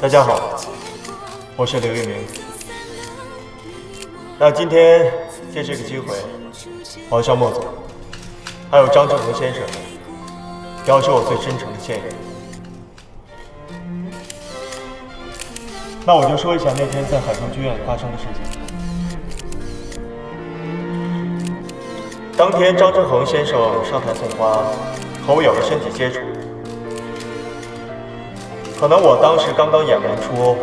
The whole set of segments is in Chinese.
大家好，我是刘一鸣。那今天借这个机会，我要向莫总，还有张志恒先生，表示我最真诚的歉意。那我就说一下那天在海中剧院发生的事情。当天，张志恒先生上台送花，和我有了身体接触。可能我当时刚刚演完出，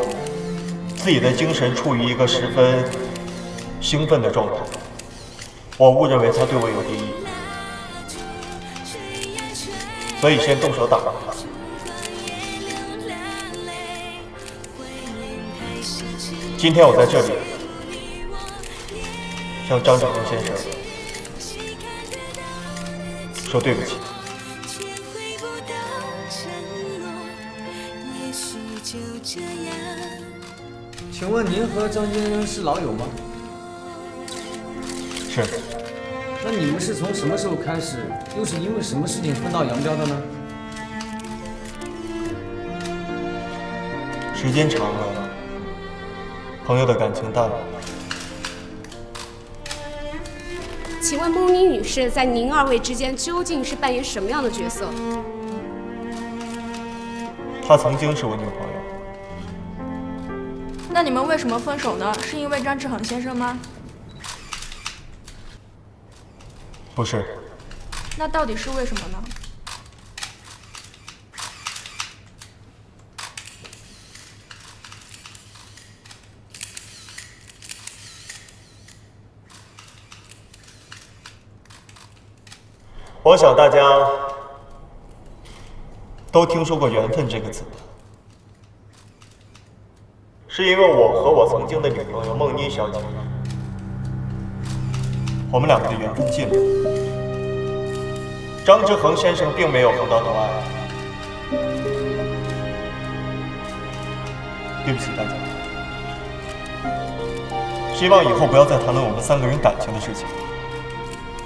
自己的精神处于一个十分兴奋的状态，我误认为他对我有敌意，所以先动手打了他。今天我在这里向张志恒先生说对不起。请问您和张先生是老友吗？是。那你们是从什么时候开始，又是因为什么事情分道扬镳的呢？时间长了，朋友的感情淡了。请问梦妮女士在您二位之间究竟是扮演什么样的角色？她曾经是我女朋友。那你们为什么分手呢？是因为张志恒先生吗？不是。那到底是为什么呢？我想大家都听说过缘分这个词，是因为我和我曾经的女朋友梦妮小姐，我们两个的缘分尽了。张志恒先生并没有横刀夺爱，对不起大家，希望以后不要再谈论我们三个人感情的事情，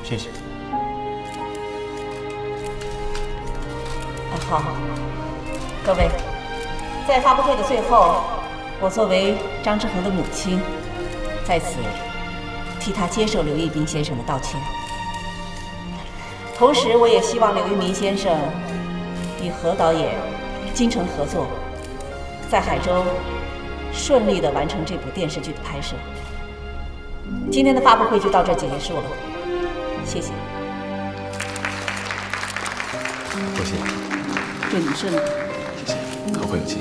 谢谢。好，各位，在发布会的最后，我作为张志恒的母亲，在此替他接受刘一鸣先生的道歉。同时，我也希望刘一鸣先生与何导演、金城合作，在海州顺利地完成这部电视剧的拍摄。今天的发布会就到这结束了，谢谢。多谢。祝你顺利。谢谢，后会有期。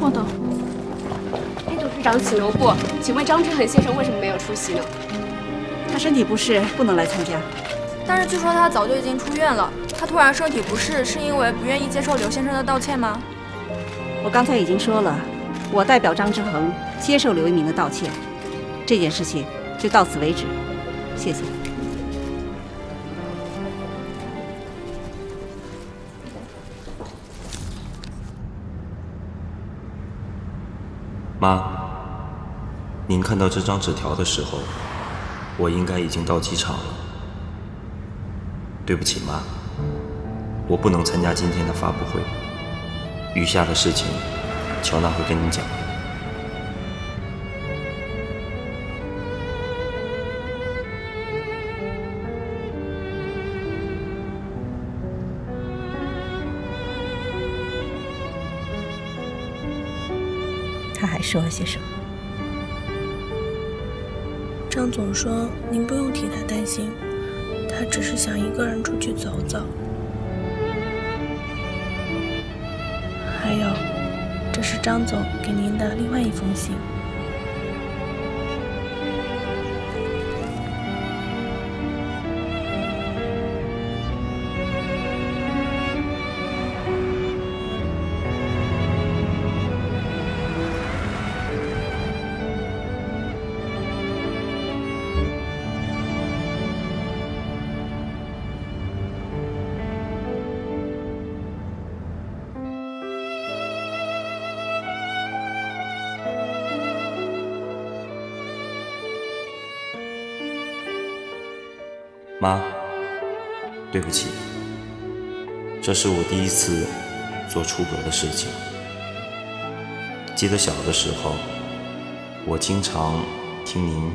莫董，董事长请留步，请问张志恒先生为什么没有出席呢？他身体不适，不能来参加。但是据说他早就已经出院了，他突然身体不适，是因为不愿意接受刘先生的道歉吗？我刚才已经说了，我代表张志恒接受刘一鸣的道歉，这件事情就到此为止，谢谢。妈，您看到这张纸条的时候，我应该已经到机场了。对不起，妈，我不能参加今天的发布会。余下的事情，乔娜会跟你讲。他还说了些什么？张总说：“您不用替他担心。”他只是想一个人出去走走。还有，这是张总给您的另外一封信。妈，对不起，这是我第一次做出格的事情。记得小的时候，我经常听您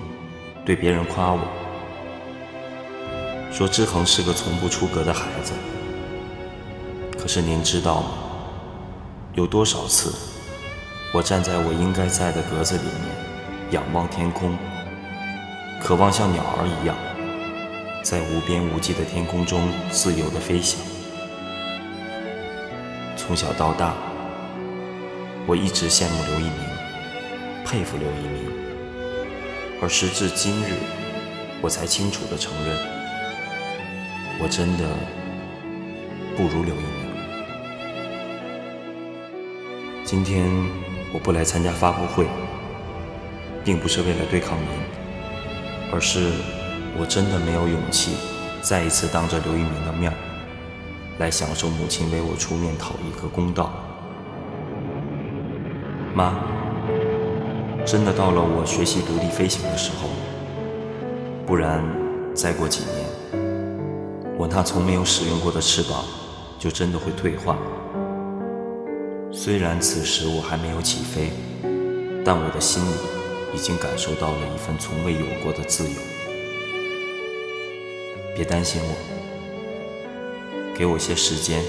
对别人夸我，说志恒是个从不出格的孩子。可是您知道吗？有多少次，我站在我应该在的格子里面，仰望天空，渴望像鸟儿一样，在无边无际的天空中自由地飞翔。从小到大，我一直羡慕刘一鸣，佩服刘一鸣，而时至今日，我才清楚地承认，我真的不如刘一鸣。今天我不来参加发布会，并不是为了对抗您，而是我真的没有勇气再一次当着刘一鸣的面来享受母亲为我出面讨一个公道。妈，真的到了我学习独立飞行的时候，不然再过几年，我那从没有使用过的翅膀就真的会退化。虽然此时我还没有起飞，但我的心里已经感受到了一份从未有过的自由。别担心我，给我些时间，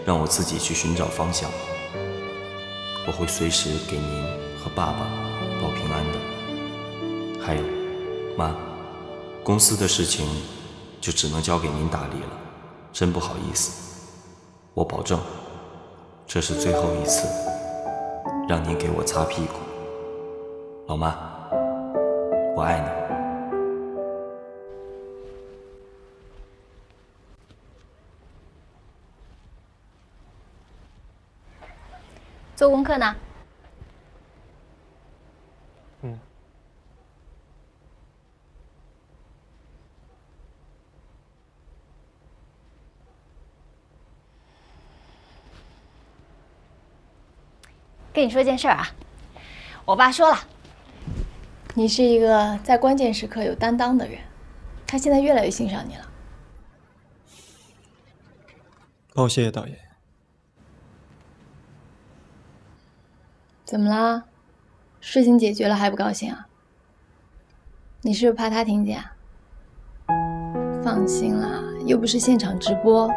让我自己去寻找方向。我会随时给您和爸爸报平安的。还有，妈，公司的事情就只能交给您打理了，真不好意思。我保证，这是最后一次让您给我擦屁股。老妈，我爱你。做功课呢？跟你说件事儿啊，我爸说了，你是一个在关键时刻有担当的人，他现在越来越欣赏你了。帮我谢谢导演。怎么啦？事情解决了还不高兴啊？你是不是怕他听见啊？放心啦，又不是现场直播。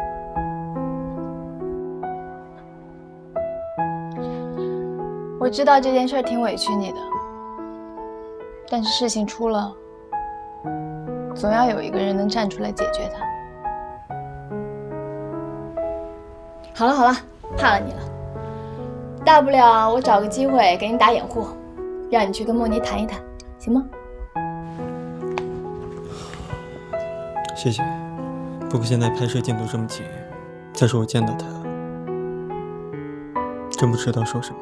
我知道这件事挺委屈你的，但是事情出了，总要有一个人能站出来解决它。好了好了，怕了你了。大不了我找个机会给你打掩护，让你去跟莫妮谈一谈，行吗？谢谢。不过现在拍摄进度这么紧，再说我见到他，真不知道说什么。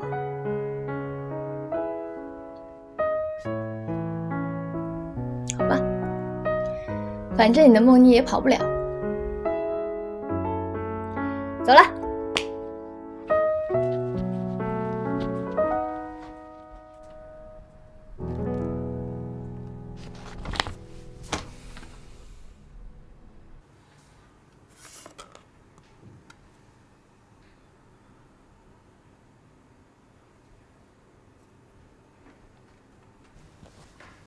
好吧，反正你的莫妮也跑不了。走了。